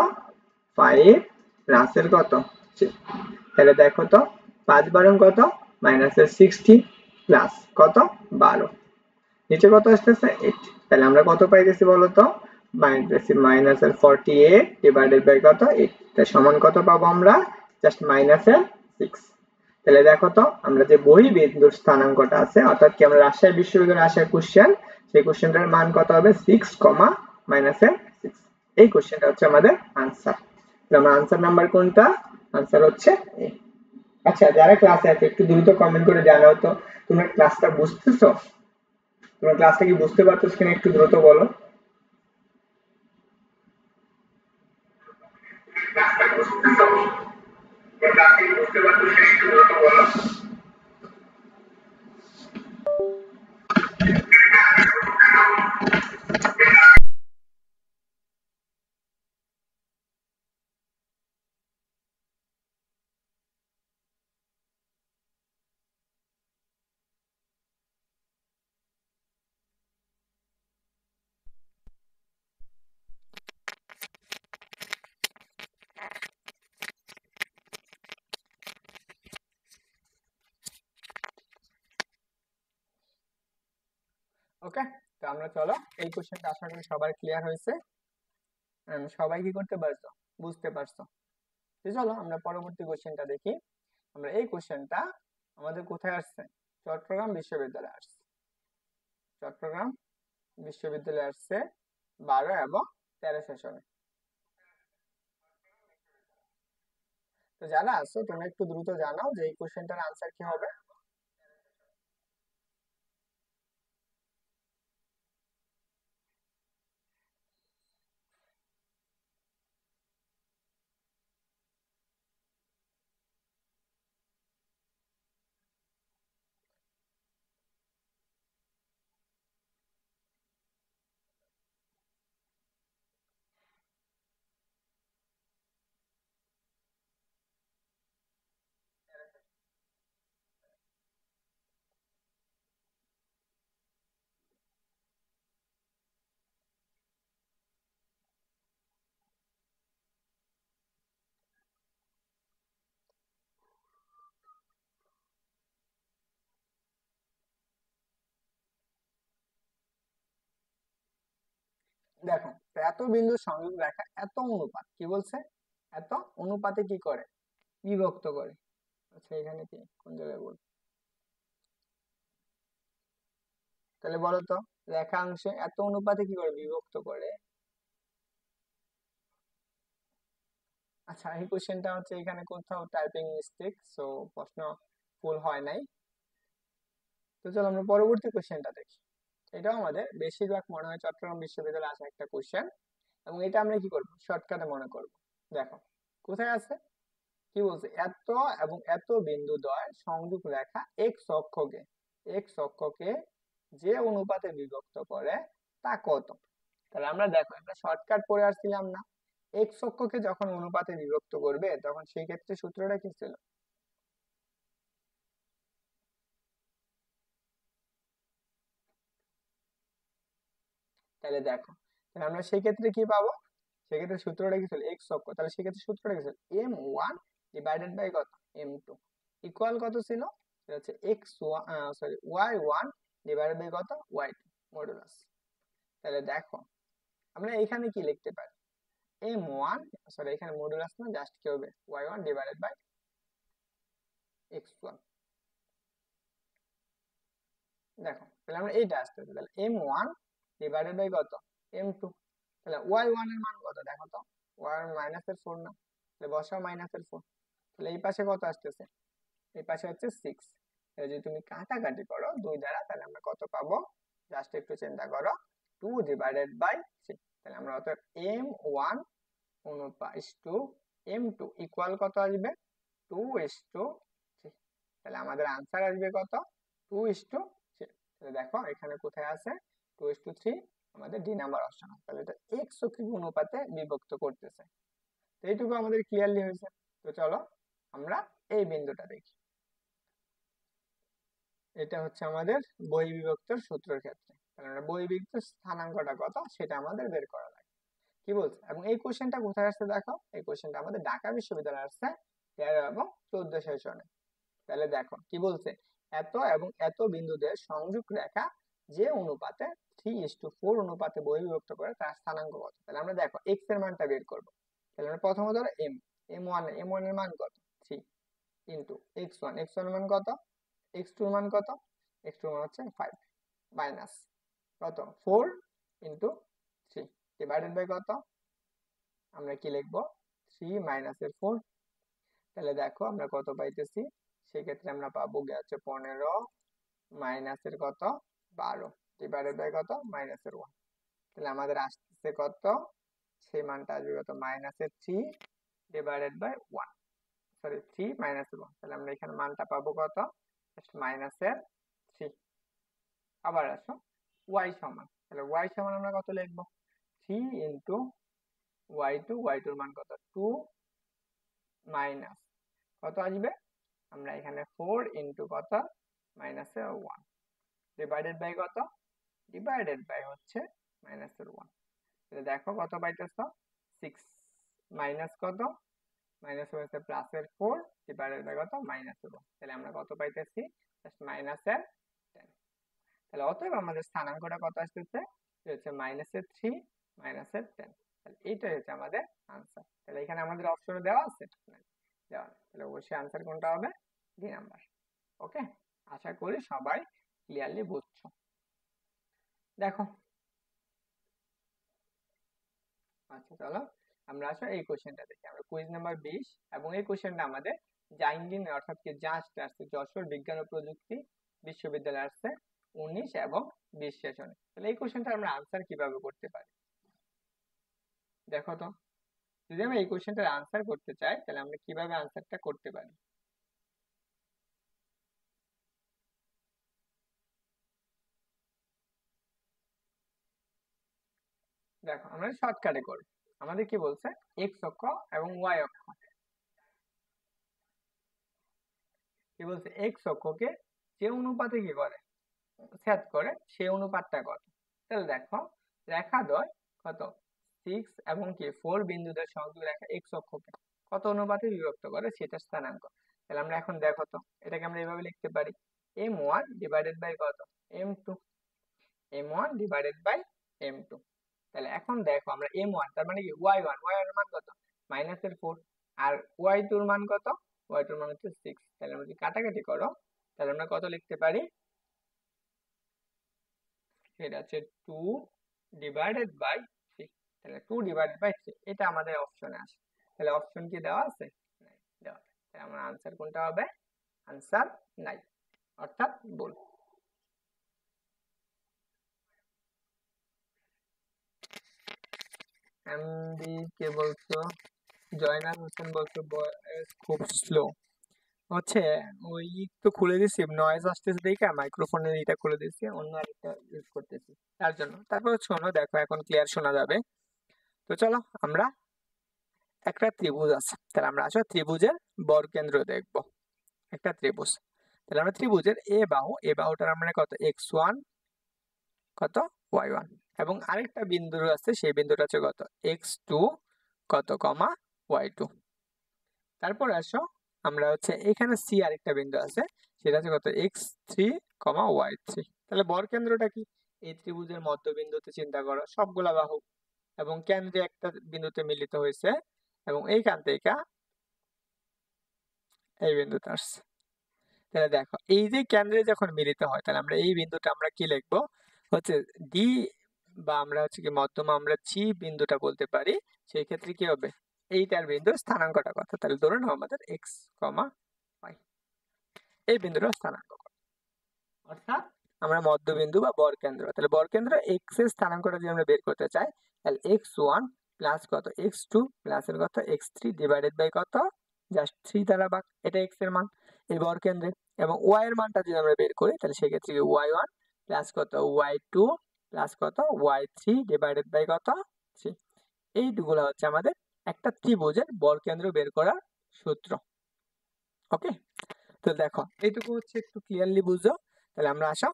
5 প্লাস এর কত 3। তাহলে দেখো তো 5 বারং কত -60 প্লাস কত 12, নিচে কত আসতেছে 8। তাহলে আমরা কত পাইতেছি বলো তো, পাইতেছি -48 ডিভাইডেড বাই কত 8, তাই সমান কত পাবো আমরা, জাস্ট -6। তাহলে দেখো তো আমরা যে বহিঃবিন্দুর স্থানাঙ্কটা আছে, অর্থাৎ কি আমরা রাজশাহী বিশ্ববিদ্যালয়ে আসা কোশ্চেন, সেই কোশ্চেনটার মান কত হবে 6, -6। এই কোশ্চেনটা হচ্ছে আমাদের आंसर। তাহলে আমার आंसर নাম্বার কোনটা, आंसर হচ্ছে এ। আচ্ছা যারা ক্লাসে আছে একটু দ্রুত কমেন্ট করে জানাও তো তোমরা ক্লাসটা বুঝতেছো, তোমরা ক্লাসটা কি বুঝতে পারতেছো কিনা একটু দ্রুত বলো। ক্লাসটা বুঝতেছো, তোমরা ক্লাসটা কি বুঝতে পারতেছো কিনা একটু দ্রুত বলো। ওকে, তো আমরা চলো এই কোশ্চেনটা আশা করি সবার ক্লিয়ার হয়েছে, সবাই কি করতে পারছো, বুঝতে পারছো। তো চলো আমরা পরবর্তী কোশ্চেনটা দেখি। আমরা এই কোশ্চেনটা আমাদের কোথায় আসছে, চট্টগ্রাম বিশ্ববিদ্যালয়ে আসছে, চট্টগ্রাম বিশ্ববিদ্যালয়ে আসছে 12 এবং 13 সেশনে। তো যারা আছো তোমরা একটু দ্রুত জানাও যে এই কোশ্চেনটার আনসার কি হবে। দেখো তো এত বিন্দু সংযোগ রেখা এত অনুপাত কি বলছে, এত অনুপাতে কি করে বিভক্ত করে। আচ্ছা এখানে কি কোন জায়গায় বল, তাহলে বলো তো রেখাংশে এত অনুপাতে কি করে বিভক্ত করে। আচ্ছা এই কোশ্চেনটা হচ্ছে এখানে কোথাও টাইপিং মিস্টেক, সো প্রশ্ন ফুল হয় নাই। তো চলো আমরা পরবর্তী কোশ্চেনটা দেখি। এটাও আমাদের বেশিরভাগ মনে হয় চট্টগ্রাম বিশ্ববিদ্যালয়ে আসা একটা কোশ্চেন, এবং এটা আমরা কি করব শর্টকাটে মনে করব। দেখো কোথায় আছে, কি বলছে, এত এবং এত বিন্দুদ্বয় সংযোগ রেখা এক্স অক্ষকে, এক্স অক্ষকে যে অনুপাতে বিভক্ত করে তা কত। তাহলে আমরা দেখো একটা শর্টকাট পড়ে আসছিলাম না, এক্স অক্ষকে যখন অনুপাতে বিভক্ত করবে তখন সেই ক্ষেত্রে সূত্রটা কি ছিল, তাহলে দেখো, তাহলে আমরা সেই ক্ষেত্রে কি পাবো, সেক্ষেত্রে সূত্রটা কি ছিল এক্স অক্ষ, তাহলে সেক্ষেত্রে সূত্রটা কি ছিল m1 ডিভাইডেড বাই কত m2 ইকুয়াল কত ছিল, সেটা হচ্ছে y1 ডিভাইডেড বাই কত y2 মডুলাস। তাহলে দেখো আমরা এখানে কি লিখতে পারি, m1 সরি এখানে মডুলাস না, জাস্ট কি হবে y1 ডিভাইডেড বাই x1। দেখো তাহলে আমরা এইটা আসতেছে, তাহলে m1 ডিভাইডেড বাই কত m2, তাহলে y1 এর মান কত দেখো তো, y1 মাইনাসের 4 না, তাহলে বসাও মাইনাসের 4, তাহলে এই পাশে কত আসতেছে, এই পাশে হচ্ছে 6। তাহলে যদি তুমি কাটাকাটি করো 2 দ্বারা, তাহলে আমরা কত পাবো, জাস্ট একটু চিন্তা করো 2 ডিভাইডেড বাই 6, তাহলে আমরা অতএব m1 অনুপাত টু m2 ইকুয়াল কত আসবে 2:3, তাহলে আমাদের আনসার আসবে কত 2:3। তাহলে দেখো এখানে কোথায় আছে 2:3, আমাদের ডি নাম্বার অপশন। তাহলে এটা এক্স অক্ষিক অনুপাতে বিভক্ত করতেছে, তো এইটুকু আমাদের ক্লিয়ারলি হয়েছে। তো চলো আমরা এই বিন্দুটা দেখি, এটা হচ্ছে আমাদের বহির্বিভক্তর সূত্রের ক্ষেত্রে, তাহলে আমরা বহির্বিভক্ত স্থানাঙ্কটা কত সেটা আমাদের বের করা লাগে। কি বলছে, এবং এই কোশ্চেনটা কোথায় আসছে দেখো, এই কোশ্চেনটা আমাদের ঢাকা বিশ্ববিদ্যালয়ে আসছে 13 এবং 14 সেশনে। তাহলে দেখো কি বলছে, এত এবং এত বিন্দুদের সংযোগ রেখা যে অনুপাতে 3:4 অনুপাতে বহির্বিভক্ত করে তার স্থানাঙ্ক কত। তাহলে আমরা দেখো এক্স এর মানটা বের করব, তাহলে আমরা প্রথমে ধরো m1 এর মান কত 3 ইন্টু x1 এর মান কত, x2 এর মান কত, x2 এর মান হচ্ছে 5 মাইনাস কত 4 ইন্টু 3 ডিভাইডেড বাই কত, আমরা কি লিখবো 3 মাইনাসের 4। তাহলে দেখো আমরা কত পাইতেছি, সেক্ষেত্রে আমরা পাবো গিয়ে হচ্ছে 15 মাইনাসের কত 12 ডিভাইডেড বাই কত মাইনাসের 1। তাহলে আমাদের আসতেছে কত, সেই মানটা আসবে কত মাইনাসের 3 ডিভাইডেড বাই 1, সরি 3 মাইনাসের 1। তাহলে আমরা এখানে মানটা পাবো কত মাইনাসের 3। আবার আসো y সমান, তাহলে y সমান আমরা কত লিখবো 3 ইন্টু y2 এর মান কত 2 মাইনাস কত আসবে, আমরা এখানে 4 ইন্টু কত মাইনাসের 1 ডিভাইডেড বাই কত, ডিভাইডেড বাই হচ্ছে মাইনাসের 1। তাহলে দেখো কত পাইতেছ 6 মাইনাস কত, মাইনাস হচ্ছে প্লাসের 4 ডিভাইডেড বাই কত মাইনাসের 1। তাহলে আমরা কত পাইতেছি জাস্ট মাইনাসের 10। তাহলে অতএব আমাদের স্থানাঙ্কটা কত আসতেছে, হচ্ছে মাইনাসের 3 মাইনাসের 10। তাহলে এইটাই হচ্ছে আমাদের আনসার। তাহলে এখানে আমাদের অপশনে দেওয়া আছে দেওয়া নেই, তাহলে অবশ্যই আনসার কোনটা হবে ডি নাম্বার। ওকে, আশা করি সবাই ক্লিয়ারলি বুঝছো। দেখো আচ্ছা চলো আমরা আসো এই কোশ্চেনটা দেখি, আমরা কুইজ নাম্বার 20, এবং এই কোশ্চেনটা আমাদের জাইন্ডিন অর্থাৎ কি জাস্ট আসছে যশোর বিজ্ঞান ও প্রযুক্তি বিশ্ববিদ্যালয়ে আসছে 19 এবং 20 সেশনে। তাহলে এই কোশ্চেনটা আমরা আনসার কিভাবে করতে পারি দেখো তো, যদি আমরা এই কোশ্চেনটার আনসার করতে চাই তাহলে আমরা কিভাবে আনসারটা করতে পারি। দেখো আমরা শর্টকাটে করব, আমাদের কি বলছে এক্স অক্ষ এবং ওয়াই অক্ষ, কি বলছে এক্স অক্ষকে যে অনুপাতে কি করে ছেদ করে সেই অনুপাতটা কত। তাহলে দেখো রেখাদ্বয় কত 6 এবং কি 4 বিন্দুদের সংযোগ রেখা এক্স অক্ষকে কত অনুপাতে বিভক্ত করে সেটা স্থানাঙ্ক। তাহলে আমরা এখন দেখো তো এটাকে আমরা এভাবে লিখতে পারি m1 ডিভাইডেড বাই কত m2, m1 divided by m2। তাহলে এখন দেখো আমরা m1 তার মানে কি y1 এর মান কত মাইনাসের 4, আর y2 এর মান কত, y2 এর মান হচ্ছে 6। তাহলে আমরা যদি কাটাকাটি করো তাহলে আমরা কত লিখতে পারি, সেটা হচ্ছে 2 ডিভাইডেড বাই 3। তাহলে 2 ডিভাইডেড বাই 3 এটা আমাদের অপশনে আসে। তাহলে অপশন কি দেওয়া আছে, নাই দেওয়া আছে। তাহলে আমার আনসার কোনটা হবে, আনসার নাই, অর্থাৎ ভুল। এমডি কে বলছো, জয়নাল হোসেন বলছো ভয়েস খুব স্লো হচ্ছে, ওই তো খুলে দিছি নয়েজ আসতেছে দেখে মাইক্রোফোনের এটা খুলে দিছি, অন্য আরেকটা ইউজ করতেছি তার জন্য। তারপর শোনো দেখো এখন ক্লিয়ার শোনা যাবে। তো চলো আমরা একটা ত্রিভুজ আছে, তাহলে আমরা আসলে ত্রিভুজের বর্গকেন্দ্র দেখব। একটা ত্রিভুজ, তাহলে আমরা ত্রিভুজের এ বাহুটার আমরা কত x1 কত y1, এবং আরেকটা বিন্দু আছে, সেই বিন্দুটা হচ্ছে কত x2 কত কমা y2। তারপর আসো আমরা হচ্ছে এখানে সি আরেকটা বিন্দু আছে, সেটা হচ্ছে কত x3 কমা y3। তাহলে বর্গকেন্দ্রটা কি? এই ত্রিভুজের মধ্যবিন্দুতে চিন্তা করো, সবগুলা বাহু এবং কেন্দ্রে একটা বিন্দুতে মিলিত হয়েছে, এবং এইখান থেকে এই বিন্দুতে আসছে। তাহলে দেখো এই যে কেন্দ্রে যখন মিলিত হয়, তাহলে আমরা এই বিন্দুটা আমরা কি লিখবো হচ্ছে ডি, বা আমরা হচ্ছে কি মধ্যমা আমরা জি বিন্দুটা বলতে পারি। সেই ক্ষেত্রে কি হবে, এইটার বিন্দুর স্থানাঙ্কটা কত? তাহলে ধরে নাও আমাদের x, y, এই বিন্দুটা স্থানাঙ্ক কত, অর্থাৎ আমরা মধ্যবিন্দু বা বর্গকেন্দ্র। তাহলে বর্গকেন্দ্র x এর স্থানাঙ্কটা যদি আমরা বের করতে চাই, তাহলে x1 প্লাস কত x2 প্লাস এর কত x3 ডিভাইডেড বাই কত জাস্ট 3 দ্বারা ভাগ, এটা x এর মান এই বর্গকেন্দ্রে। এবং y এর মানটা যদি আমরা বের করি, তাহলে সেক্ষেত্রে y1 প্লাস কত y2 প্লাস কত y3 ডিভাইডেড বাই কত 3। এইগুলো হচ্ছে আমাদের একটা ত্রিভুজের বর্গকেন্দ্র বের করার সূত্র। ওকে, তো দেখো এইটুকু হচ্ছে একটু ক্লিয়ারলি বুঝো। তাহলে আমরা আসো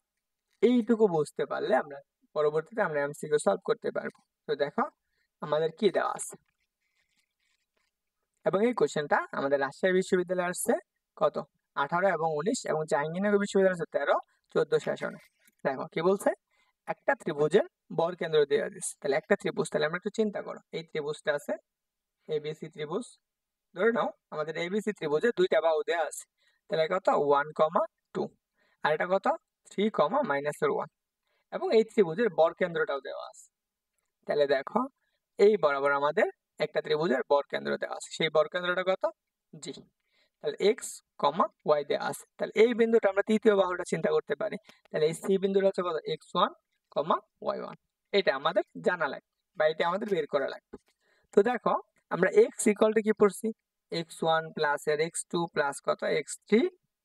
এইটুকু বুঝতে পারলে আমরা পরবর্তীতে আমরা এমসিকিউ সলভ করতে পারবো। তো দেখো আমাদের কি দেওয়া আছে, এবং এই কোশ্চেনটা আমাদের রাজশাহী বিশ্ববিদ্যালয়ে আসছে কত 18 এবং 19, এবং জাহাঙ্গীরনগর বিশ্ববিদ্যালয় আসছে 13, 14 সেশনে। দেখো কি বলছে, একটা ত্রিভুজের বর্গকেন্দ্র দেওয়া দিচ্ছে। তাহলে একটা ত্রিভুজ, তাহলে আমরা একটু চিন্তা করো, এই ত্রিভুজটা আছে এবিসি ত্রিভুজ, ধরে নাও আমাদের এবিসি ত্রিভুজে দুইটা বাহু দেওয়া আছে। তাহলে কত 1,2, আর এটা কত 3,-1, এবং এই ত্রিভুজের বর্গকেন্দ্রটাও দেওয়া আছে। তাহলে দেখো এই বরাবর আমাদের একটা ত্রিভুজের বর্গকেন্দ্র দেওয়া আছে, সেই বর্গকেন্দ্রটা কত জি। তাহলে x, y দেওয়া আছে। তাহলে এই বিন্দুটা আমরা তৃতীয় বাহুটা চিন্তা করতে পারি। তাহলে এই সি বিন্দুটা হচ্ছে কত x1, y1। এটা আমাদের জানা লাগবে বা এটা আমাদের বের করা লাগবে। তো দেখো আমরা x ইকুয়াল টু কি পড়ছি, x1 প্লাস এর x2 প্লাস কত x3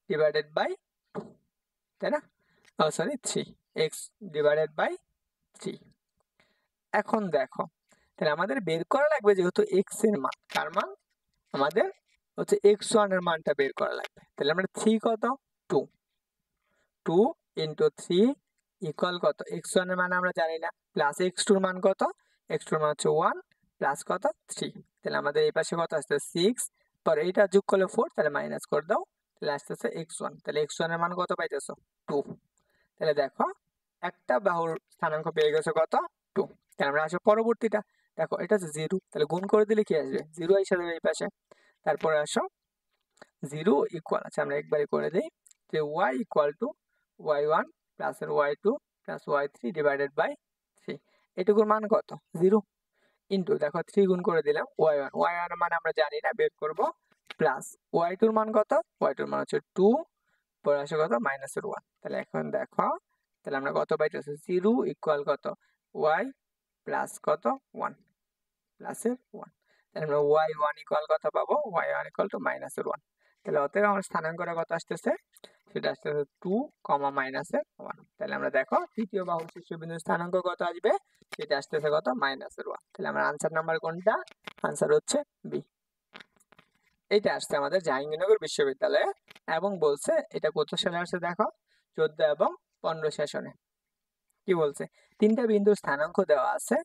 ডিভাইডেড বাই 2, তাই না? Sorry 3, x divided by 3। এখন দেখো তাহলে আমাদের বের করা লাগবে যেহেতু x এর মান, কার মান আমাদের হচ্ছে x1 এর মানটা বের করা লাগবে। তাহলে আমরা 3 কত 2, 2 ইন্টু 3 ইকুয়াল কত x1 এর মান আমরা জানি না, প্লাস x2 এর মান কত, x2 এর মান হচ্ছে 1 প্লাস কত 3। তাহলে আমাদের এই পাশে কত আসছে 6, পরে এটা যোগ করলে 4, তাহলে মাইনাস করে দাও, তাহলে আসতেছে x1। তাহলে x1 এর মান কত পাইতেছো 2। তাহলে দেখো একটা বাহুর স্থানাঙ্ক পেয়ে গেছো কত 2। তাহলে আমরা আসো পরবর্তীটা, দেখো এটা হচ্ছে 0, তাহলে গুণ করে দিলে কি আসবে 0 এসে যাবে এই পাশে। তারপরে আসো 0 ইকুয়াল, আচ্ছা আমরা একবারে করে দিই, যে y equal to y1 plus এর y2 plus y3 divided by 3, এটুকুর মান কত 0, ইন্টু দেখো 3 গুণ করে দিলাম y1 এর মান আমরা জানি না, বের করব, প্লাস y2 এর মান কত, y2 এর মান হচ্ছে 2, পরে আসে কত মাইনাসের 1। তাহলে এখন দেখো তাহলে আমরা কত পাইতেছি 0 ইকুয়াল কত y প্লাস কত 1 প্লাসের 1। তাহলে আমরা y1 ইকুয়াল কত পাবো, y1 ইকুয়াল টু মাইনাসের 1। তাহলে অতএব আমার স্থানাঙ্কটা কত আসতেছে, সেটা আসতেছে 2, মাইনাসের 1। তাহলে আমরা দেখো তৃতীয় বাহুর শীর্ষবিন্দুর স্থানাঙ্ক কত আসবে, সেটা আসতেছে কত মাইনাসের 1। তাহলে আমার আনসার নাম্বার কোনটা, আনসার হচ্ছে বি। এটা আসছে আমাদের জাহাঙ্গীরনগর বিশ্ববিদ্যালয়ে, এবং বলছে এটা কত সালে আসছে দেখো 14 এবং 15 সেশনে। কি বলছে, তিনটা বিন্দুর স্থানাঙ্ক দেওয়া আছে,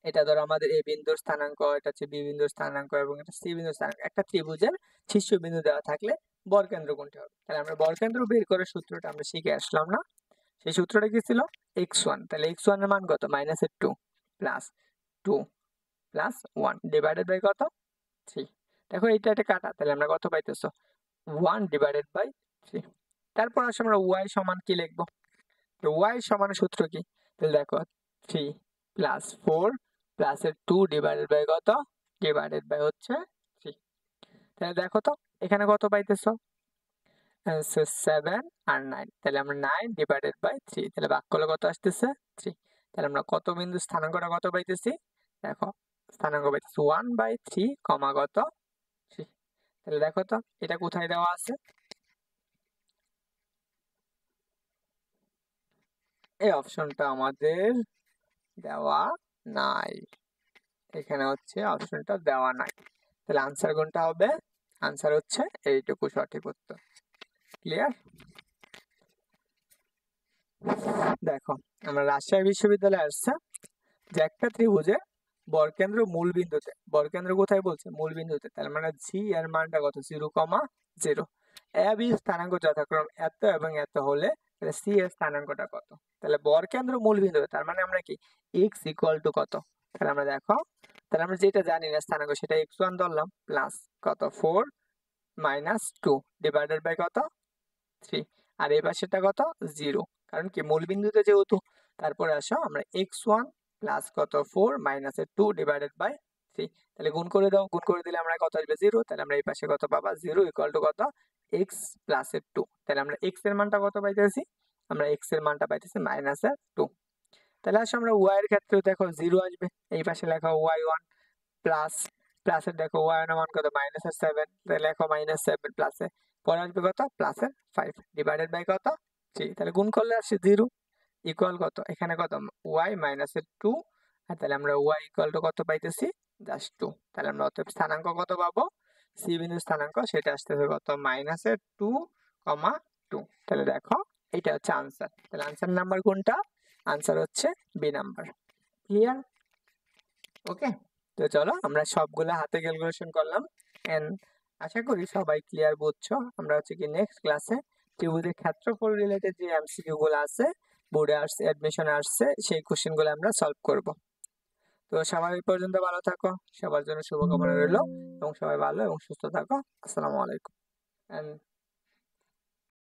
এটা ধরো আমাদের এ বিন্দুর স্থানাঙ্ক, এটা হচ্ছে বি বিন্দুর স্থানাঙ্ক, এবং এটা সি বিন্দুর স্থানাঙ্ক। একটা ত্রিভুজের শীর্ষবিন্দু দেওয়া থাকলে বর্গকেন্দ্র কোনটি হবে। তাহলে আমরা বর্গকেন্দ্র বের করার সূত্রটা আমরা শিখে আসলাম না, সেই সূত্রটা কি ছিল x1। তাহলে x1 এর মান কত মাইনাসের 2 প্লাস 2 প্লাস 1 ডিভাইডেড বাই কত 3। দেখো এটা এটা কাটা, তাহলে আমরা কত পাইতেছো 1 ডিভাইডেড বাই 3। তারপর আসলে আমরা y সমান কি লিখবো, তো y সমান সূত্র কি, তাহলে দেখো 3 প্লাস 4 প্লাস এর 2 ডিভাইডেড বাই কত, ডিভাইডেড বাই হচ্ছে 3। তাহলে দেখো তো এখানে কত পাইতেছো 7 আর 9, তাহলে আমরা 9 ডিভাইডেড বাই 3, তাহলে ভাগ করলে কত আসতেছে 3। তাহলে আমরা কত বিন্দু স্থানাঙ্কটা কত পাইতেছি, দেখো স্থানাঙ্ক পাইতেছি 1/3 কমা কত 3। তাহলে দেখো তো এটা কোথায় দেওয়া আছে, এই অপশনটা আমাদের দেওয়া নাই, এখানে হচ্ছে অপশনটা দেওয়া নাই। তাহলে আনসার কোনটা হবে, আনসার হচ্ছে এইটুকু সঠিক উত্তর। ক্লিয়ার? দেখো আমরা রাজশাহী বিশ্ববিদ্যালয়ে আসছে যে একটা ত্রিভুজে বর্গকেন্দ্র মূল বিন্দুতে, বর্গকেন্দ্র কোথায় বলছে? মূল বিন্দুতে, তাহলে মানে জি এর মানটা কত? 0,0। এ বি স্থানাঙ্ক যথাক্রমে এত এবং এত হলে তাহলে সি এর স্থানাঙ্কটা কত? তাহলে বর্গকেন্দ্র মূল বিন্দুতে, তার মানে আমরা কি এক্স ইকুয়াল টু কত? তাহলে আমরা দেখো, তাহলে আমরা যেটা জানি না স্থানাঙ্ক সেটা x1 ধরলাম, প্লাস কত 4 মাইনাস 2 ডিভাইডেড বাই কত 3, আর এই পাশেটা কত 0, কারণ কি মূল বিন্দুতে যেহেতু। তারপরে আসো আমরা x1 প্লাস কত 4 মাইনাস 2 ডিভাইডেড বাই 3, তাহলে গুণ করে দাও, গুণ করে দিলে আমরা কত আসবে 0, তাহলে আমরা এই পাশে কত পাবা 0 ইকুয়াল টু কত x প্লাস 2, তাহলে আমরা x এর মানটা কত পাইতেছি? আমরা x এর মানটা পাইতেছি মাইনাস 2। তাহলে আসো আমরা y এর ক্ষেত্রে দেখো 0 আসবে, এই পাশে লেখো y1 প্লাস, প্লাসের দেখো y এর মান কত মাইনাসের 7, তাহলে লেখো -7 প্লাসে পরে আসবে কত প্লাসের 5 ডিভাইডেড বাই কত 3, তাহলে গুণ করলে আসছে 0 ইকুয়াল কত এখানে কত y মাইনাসের 2, আর তাহলে আমরা y ইকুয়াল টু কত পাইতেছি জাস্ট 2, তাহলে আমরা অতএব স্থানাঙ্ক কত পাবো? সি বিন্দুর স্থানাঙ্ক সেটা আসতেছে কত -2,2। তাহলে দেখো এটা হচ্ছে আনসার। তাহলে আনসার নাম্বার কোনটা? আনসার হচ্ছে বি নাম্বার। ক্লিয়ার? ওকে, তো চলো আমরা সবগুলো হাতে ক্যালকুলেশন করলাম এন্ড আশা করি সবাই ক্লিয়ার বুঝছো। আমরা হচ্ছে কি নেক্সট ক্লাসে ত্রিভুজের ক্ষেত্রফল রিলেটেড যে এমসিকিউ গুলো আছে, বোর্ডে আসছে, অ্যাডমিশনে আসছে, সেই কোশ্চেন গুলো আমরা সলভ করব। তো সবাই এই পর্যন্ত ভালো থাকো, সবার জন্য শুভকামনা রইলো এবং সবাই ভালো এবং সুস্থ থাকো। আসসালামু আলাইকুম। এন্ড